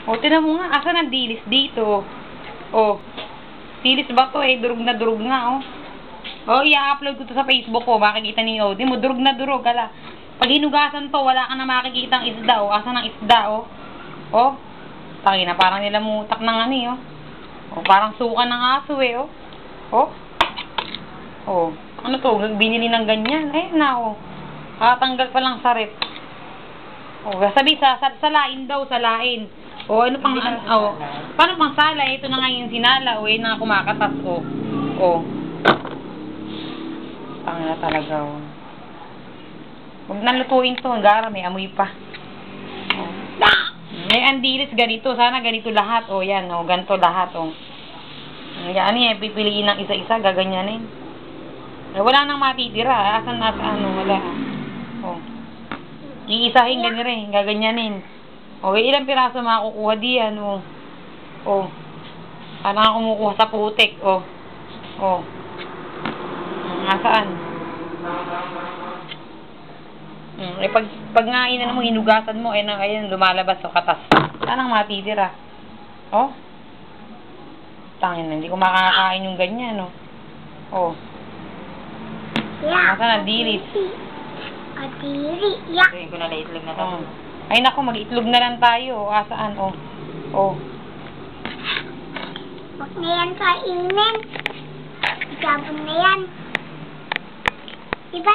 O, tinan mo nga. Asan ang dilis dito? O. Dilis ba to eh? Durog na durog nga, oh. O, i-upload ko to sa Facebook ko. Makikita niyo. Di mo, durog na durog. Hala. Pag hinugasan to, wala ka na makikita ang isda, oh. Asan ang isda, oh? O. Taki na, parang nilamutak ng ano, oh. O, parang suka ng aso, eh, oh. O. O. Ano to? Binili ng ganyan. Eh, na, oh. Kakatanggal pa lang sa rep. O, sabi salain daw, salain. O, ano pang, o, paano pang sala? Ito na nga yung sinala, o, yun na kumakatas, o. O. Tangin na talaga, o. Huwag nalutuin to, gara, may amoy pa. O. May andilis ganito, sana ganito lahat, o, yan, o, ganito lahat, o. Yan, yan, pipiliin ng isa-isa, gaganyanin. Wala nang matitira, asan na, ano, wala, o. Iisahin ganyan rin, gaganyanin. Okay, ilang piraso makukuha diyan, oh. Oh. Parang kumukuha sa putik, oh. Oh. Nasaan? Eh, pag nga ina mo, hinugasan mo, eh, ayun, lumalabas, so katas. Saan ang matitira? Oh. Tangin na, hindi ko makakain yung ganyan, oh. Oh. Nasaan ang dilis? Adiri, yak. Sabihin ko na itlog na to. Oh. Ay nako, mag-itlog na lang tayo. Asaan? Oh. Oh. Huwag na yan kainin. Isabon na yan. Diba,